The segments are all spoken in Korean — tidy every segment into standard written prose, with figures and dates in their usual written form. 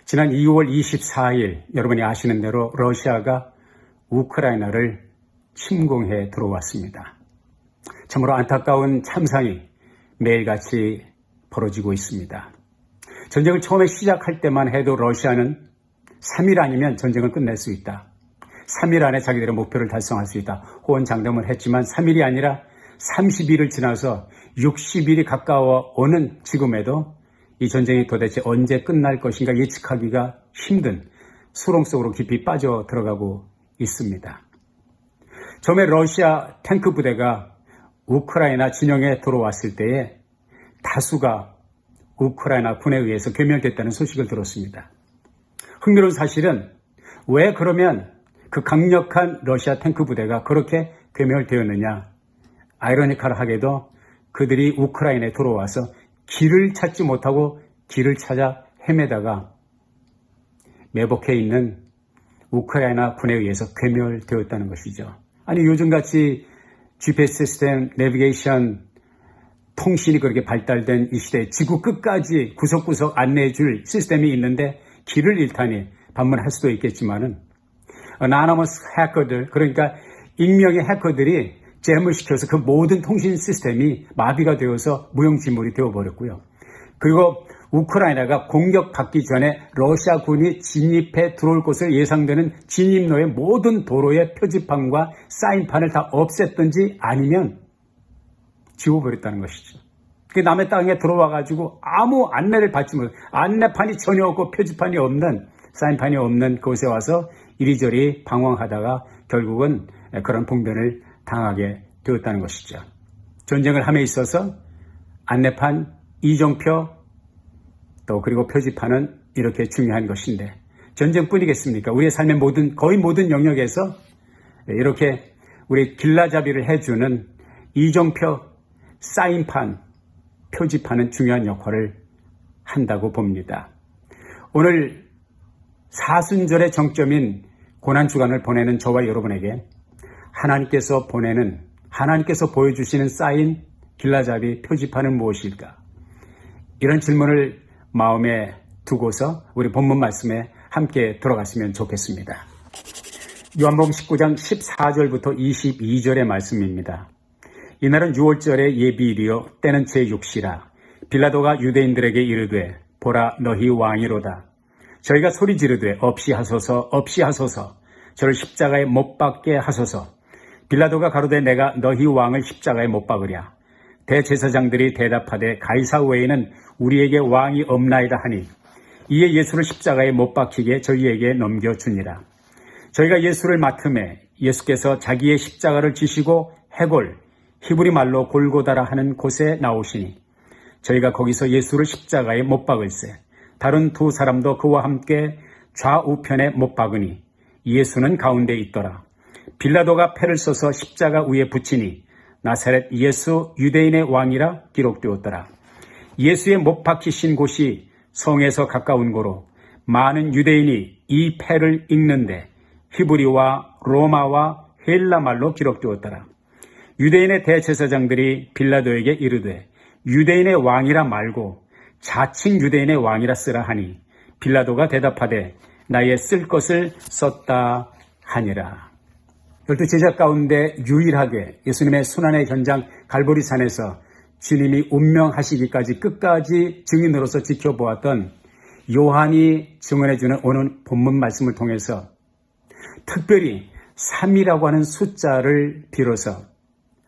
지난 2월 24일 여러분이 아시는 대로 러시아가 우크라이나를 침공해 들어왔습니다. 참으로 안타까운 참상이 매일같이 벌어지고 있습니다. 전쟁을 처음에 시작할 때만 해도 러시아는 3일 아니면 전쟁을 끝낼 수 있다. 3일 안에 자기들의 목표를 달성할 수 있다. 호언장담을 했지만 3일이 아니라 30일을 지나서 60일이 가까워 오는 지금에도 이 전쟁이 도대체 언제 끝날 것인가 예측하기가 힘든 수렁 속으로 깊이 빠져 들어가고 있습니다. 처음에 러시아 탱크 부대가 우크라이나 진영에 들어왔을 때에 다수가 우크라이나 군에 의해서 괴멸됐다는 소식을 들었습니다. 흥미로운 사실은 왜 그러면 그 강력한 러시아 탱크 부대가 그렇게 괴멸되었느냐? 아이러니컬하게도 그들이 우크라이나에 들어와서 길을 찾지 못하고 길을 찾아 헤매다가 매복해 있는 우크라이나 군에 의해서 괴멸되었다는 것이죠. 아니 요즘같이 GPS 시스템, 내비게이션, 통신이 그렇게 발달된 이 시대에 지구 끝까지 구석구석 안내해 줄 시스템이 있는데 길을 잃다니 반문할 수도 있겠지만은 아나니머스 해커들, 그러니까 익명의 해커들이 잼을 시켜서 그 모든 통신 시스템이 마비가 되어서 무용지물이 되어버렸고요. 그리고 우크라이나가 공격받기 전에 러시아군이 진입해 들어올 것을 예상되는 진입로의 모든 도로의 표지판과 사인판을 다 없앴든지 아니면 지워버렸다는 것이죠. 그 남의 땅에 들어와가지고 아무 안내를 받지 못해 안내판이 전혀 없고 표지판이 없는 사인판이 없는 곳에 와서 이리저리 방황하다가 결국은 그런 봉변을 당하게 되었다는 것이죠. 전쟁을 함에 있어서 안내판, 이정표, 또 그리고 표지판은 이렇게 중요한 것인데 전쟁뿐이겠습니까? 우리의 삶의 거의 모든 영역에서 이렇게 우리 길라잡이를 해주는 이정표, 사인판, 표지판은 중요한 역할을 한다고 봅니다. 오늘 사순절의 정점인 고난주간을 보내는 저와 여러분에게 하나님께서 보여주시는 사인, 길라잡이, 표지판은 무엇일까? 이런 질문을 마음에 두고서 우리 본문 말씀에 함께 들어갔으면 좋겠습니다. 요한복음 19장 14절부터 22절의 말씀입니다. 이날은 6월절의 예비일이요 때는 제6시라. 빌라도가 유대인들에게 이르되 보라 너희 왕이로다. 저희가 소리 지르되 없이 하소서 없이 하소서 저를 십자가에 못 박게 하소서. 빌라도가 가로되 내가 너희 왕을 십자가에 못 박으랴. 대제사장들이 대답하되 가이사 외에는 우리에게 왕이 없나이다 하니 이에 예수를 십자가에 못 박히게 저희에게 넘겨주니라. 저희가 예수를 맡음에 예수께서 자기의 십자가를 지시고 해골 히브리 말로 골고다라 하는 곳에 나오시니 저희가 거기서 예수를 십자가에 못 박을세. 다른 두 사람도 그와 함께 좌우편에 못 박으니 예수는 가운데 있더라. 빌라도가 패를 써서 십자가 위에 붙이니 나사렛 예수 유대인의 왕이라 기록되었더라. 예수의 못 박히신 곳이 성에서 가까운 고로 많은 유대인이 이 패를 읽는데 히브리와 로마와 헬라 말로 기록되었더라. 유대인의 대제사장들이 빌라도에게 이르되 유대인의 왕이라 말고 자칭 유대인의 왕이라 쓰라 하니 빌라도가 대답하되 나의 쓸 것을 썼다 하니라. 12제자 가운데 유일하게 예수님의 순환의 현장 갈보리산에서 주님이 운명하시기까지 끝까지 증인으로서 지켜보았던 요한이 증언해주는 오늘 본문 말씀을 통해서 특별히 3이라고 하는 숫자를 빌어서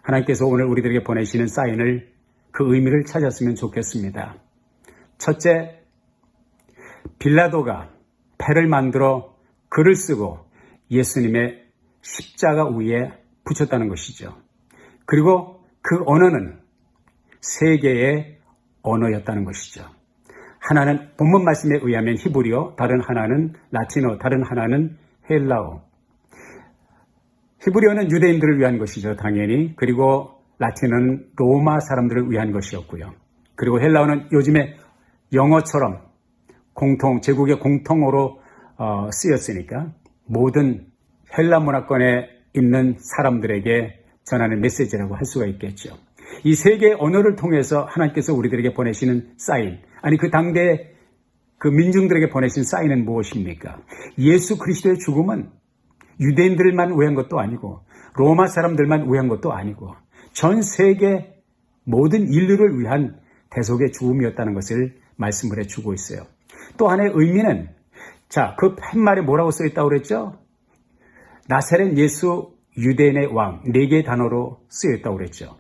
하나님께서 오늘 우리들에게 보내시는 사인을 그 의미를 찾았으면 좋겠습니다. 첫째, 빌라도가 패를 만들어 글을 쓰고 예수님의 십자가 위에 붙였다는 것이죠. 그리고 그 언어는 세 개의 언어였다는 것이죠. 하나는 본문 말씀에 의하면 히브리어, 다른 하나는 라틴어, 다른 하나는 헬라어. 히브리어는 유대인들을 위한 것이죠, 당연히. 그리고 라틴어는 로마 사람들을 위한 것이었고요. 그리고 헬라어는 요즘에 영어처럼 제국의 공통어로 쓰였으니까 모든 헬라 문화권에 있는 사람들에게 전하는 메시지라고 할 수가 있겠죠. 이 세 개의 언어를 통해서 하나님께서 우리들에게 보내시는 사인, 아니 그 당대에 그 민중들에게 보내신 사인은 무엇입니까? 예수 그리스도의 죽음은 유대인들만 위한 것도 아니고 로마 사람들만 위한 것도 아니고 전 세계 모든 인류를 위한 대속의 죽음이었다는 것을 말씀을 해주고 있어요. 또 하나의 의미는 그 팻말에 뭐라고 써있다고 그랬죠? 나사렛 예수 유대인의 왕, 4개의 단어로 쓰여있다고 그랬죠.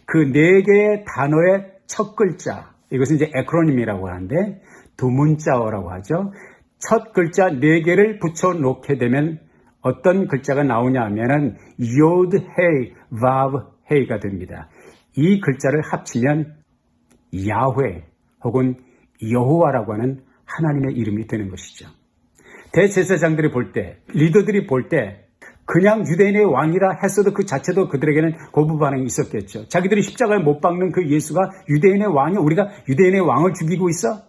그 4개의 단어의 첫 글자, 이것은 이제 에크로님이라고 하는데 두 문자어라고 하죠. 첫 글자 4개를 붙여놓게 되면 어떤 글자가 나오냐 하면은 요드 헤이, 바브 헤이가 됩니다. 이 글자를 합치면 야훼 혹은 여호와라고 하는 하나님의 이름이 되는 것이죠. 대제사장들이 볼 때, 리더들이 볼 때 그냥 유대인의 왕이라 했어도 그 자체도 그들에게는 거부 반응이 있었겠죠. 자기들이 십자가에 못 박는 그 예수가 유대인의 왕이, 우리가 유대인의 왕을 죽이고 있어?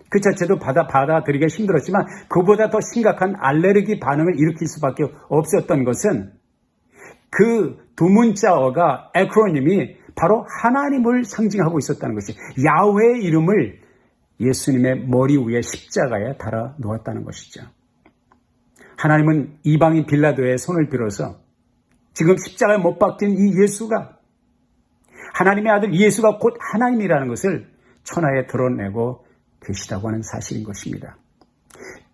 그 자체도 받아들이기가 힘들었지만 그보다 더 심각한 알레르기 반응을 일으킬 수밖에 없었던 것은 그 두 문자어가 에크로님이 바로 하나님을 상징하고 있었다는 것이, 야훼의 이름을 예수님의 머리 위에 십자가에 달아 놓았다는 것이죠. 하나님은 이방인 빌라도의 손을 빌어서 지금 십자가에 못 박힌 이 예수가, 하나님의 아들 예수가 곧 하나님이라는 것을 천하에 드러내고 계시다고 하는 사실인 것입니다.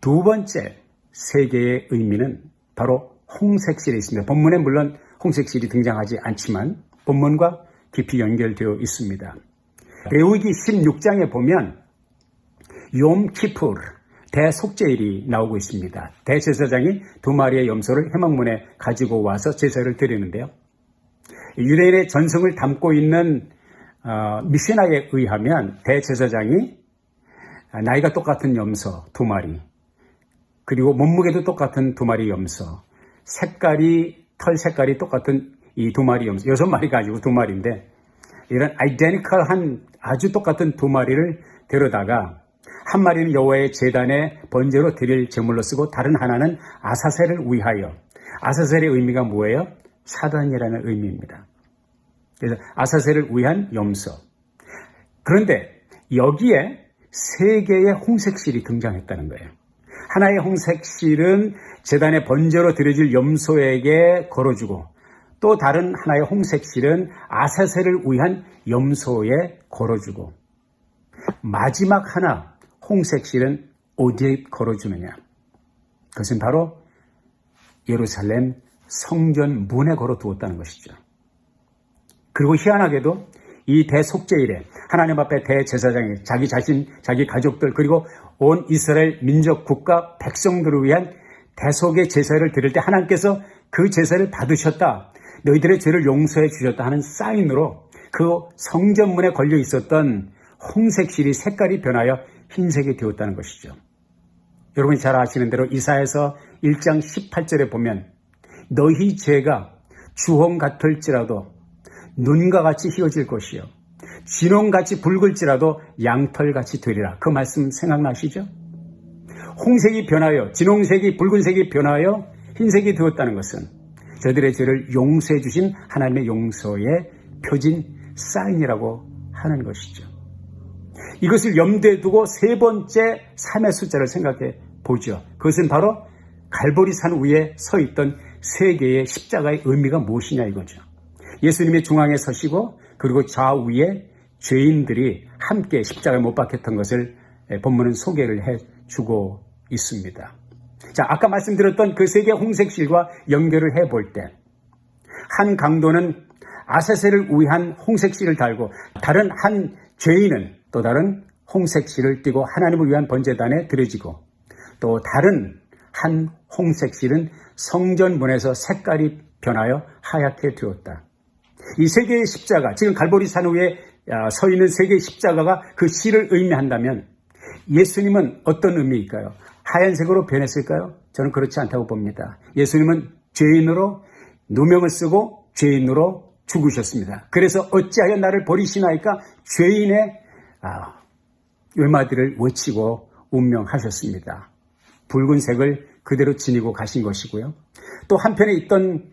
두 번째 세계의 의미는 바로 홍색실에 있습니다. 본문에 물론 홍색실이 등장하지 않지만 본문과 깊이 연결되어 있습니다. 레위기 16장에 보면 욤키푸르, 대속죄일이 나오고 있습니다. 대제사장이 2마리의 염소를 회막문에 가지고 와서 제사를 드리는데요. 유대인의 전승을 담고 있는 미시나에 의하면 대제사장이 나이가 똑같은 염소 2마리, 그리고 몸무게도 똑같은 2마리 염소, 털 색깔이 똑같은 이 2마리 염소, 6마리 가지고 2마리인데 이런 아이데니컬한 아주 똑같은 2마리를 데려다가 한 마리는 여호와의 제단에 번제로 드릴 제물로 쓰고 다른 하나는 아사셀을 위하여. 아사셀의 의미가 뭐예요? 사단이라는 의미입니다. 그래서 아사셀을 위한 염소. 그런데 여기에 3개의 홍색실이 등장했다는 거예요. 하나의 홍색실은 제단에 번제로 드려질 염소에게 걸어주고, 또 다른 하나의 홍색실은 아사셀을 위한 염소에 걸어주고, 마지막 하나 홍색실은 어디에 걸어주느냐? 그것은 바로 예루살렘 성전 문에 걸어두었다는 것이죠. 그리고 희한하게도 이 대속죄일에 하나님 앞에 대제사장이 자기 자신, 자기 가족들, 그리고 온 이스라엘 민족, 국가, 백성들을 위한 대속의 제사를 드릴 때 하나님께서 그 제사를 받으셨다, 너희들의 죄를 용서해 주셨다 하는 사인으로 그 성전문에 걸려 있었던 홍색실이 색깔이 변하여 흰색이 되었다는 것이죠. 여러분이 잘 아시는 대로 이사야서 1장 18절에 보면 너희 죄가 주홍 같을지라도 눈과 같이 휘어질 것이요 진홍같이 붉을지라도 양털같이 되리라. 그 말씀 생각나시죠? 홍색이 변하여, 진홍색이, 붉은색이 변하여 흰색이 되었다는 것은 저들의 죄를 용서해 주신 하나님의 용서의 표진, 사인이라고 하는 것이죠. 이것을 염두에 두고 3번째 3의 숫자를 생각해 보죠. 그것은 바로 갈보리 산 위에 서 있던 3개의 십자가의 의미가 무엇이냐 이거죠. 예수님이 중앙에 서시고 그리고 좌우에 죄인들이 함께 십자가에 못 박혔던 것을 본문은 소개를 해주고 있습니다. 자, 아까 말씀드렸던 그 3개의 홍색실과 연결을 해볼 때 한 강도는 아사셀을 위한 홍색실을 달고 다른 한 죄인은 또 다른 홍색실을 띠고 하나님을 위한 번제단에 드려지고, 또 다른 한 홍색실은 성전문에서 색깔이 변하여 하얗게 되었다. 이 3개의 십자가, 지금 갈보리 산 위에 서 있는 3개의 십자가가 그 실을 의미한다면 예수님은 어떤 의미일까요? 하얀색으로 변했을까요? 저는 그렇지 않다고 봅니다. 예수님은 죄인으로 누명을 쓰고 죄인으로 죽으셨습니다. 그래서 어찌하여 나를 버리시나이까 죄인의 얼마들을 외치고 운명하셨습니다. 붉은색을 그대로 지니고 가신 것이고요. 또 한편에 있던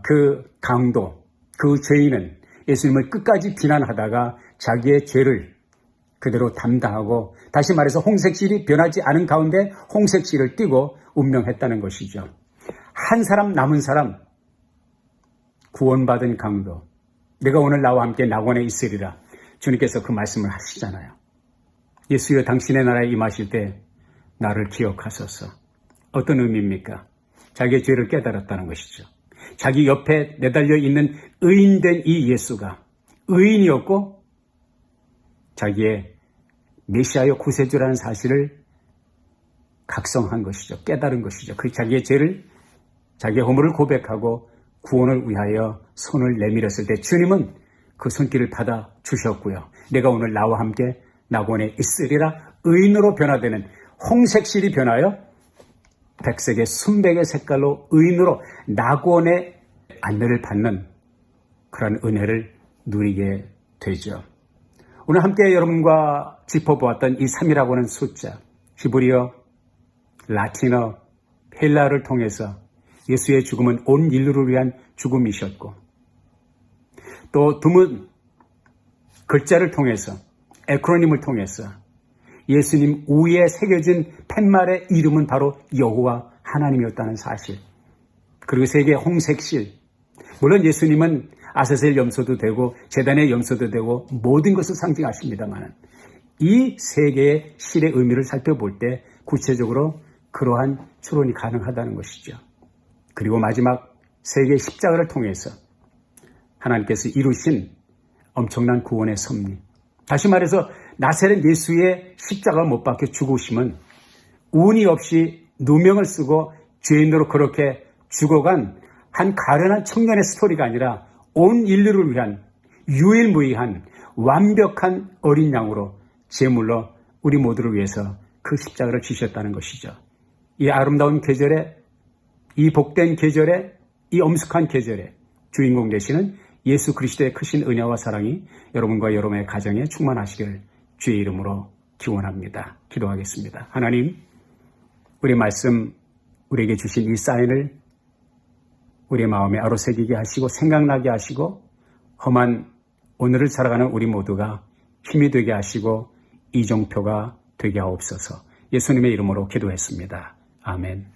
그 강도, 그 죄인은 예수님을 끝까지 비난하다가 자기의 죄를 그대로 담당하고, 다시 말해서 홍색실이 변하지 않은 가운데 홍색실을 띠고 운명했다는 것이죠. 한 사람 남은 사람, 구원받은 강도, 내가 오늘 나와 함께 낙원에 있으리라. 주님께서 그 말씀을 하시잖아요. 예수여 당신의 나라에 임하실 때 나를 기억하소서. 어떤 의미입니까? 자기의 죄를 깨달았다는 것이죠. 자기 옆에 내달려 있는 의인된 이 예수가 의인이었고 자기의 메시아여 구세주라는 사실을 각성한 것이죠. 깨달은 것이죠. 그 자기의 죄를, 자기의 허물을 고백하고 구원을 위하여 손을 내밀었을 때 주님은 그 손길을 받아 주셨고요. 내가 오늘 나와 함께 낙원에 있으리라. 의인으로 변화되는 홍색실이 변하여 백색의 순백의 색깔로 의인으로 낙원의 안내를 받는 그런 은혜를 누리게 되죠. 오늘 함께 여러분과 짚어보았던 이 3이라고 하는 숫자, 히브리어, 라틴어, 헬라어를 통해서 예수의 죽음은 온 인류를 위한 죽음이셨고, 또 드문 글자를 통해서, 에크로님을 통해서 예수님 위에 새겨진 팻말의 이름은 바로 여호와 하나님이었다는 사실. 그리고 세 개의 홍색실. 물론 예수님은 아세셀 염소도 되고 제단의 염소도 되고 모든 것을 상징하십니다만 이 세 개의 실의 의미를 살펴볼 때 구체적으로 그러한 추론이 가능하다는 것이죠. 그리고 마지막 세 개의 십자가를 통해서 하나님께서 이루신 엄청난 구원의 섭리. 다시 말해서 나사렛 예수의 십자가 못 박혀 죽으심은 운이 없이 누명을 쓰고 죄인으로 그렇게 죽어간 한 가련한 청년의 스토리가 아니라 온 인류를 위한 유일무이한 완벽한 어린 양으로 제물로 우리 모두를 위해서 그 십자가를 지셨다는 것이죠. 이 아름다운 계절에, 이 복된 계절에, 이 엄숙한 계절에 주인공 되시는 예수 그리스도의 크신 은혜와 사랑이 여러분과 여러분의 가정에 충만하시기를 주의 이름으로 기원합니다. 기도하겠습니다. 하나님, 우리 말씀, 우리에게 주신 이 사인을 우리의 마음에 아로새기게 하시고 생각나게 하시고 험한 오늘을 살아가는 우리 모두가 힘이 되게 하시고 이정표가 되게 하옵소서. 예수님의 이름으로 기도했습니다. 아멘.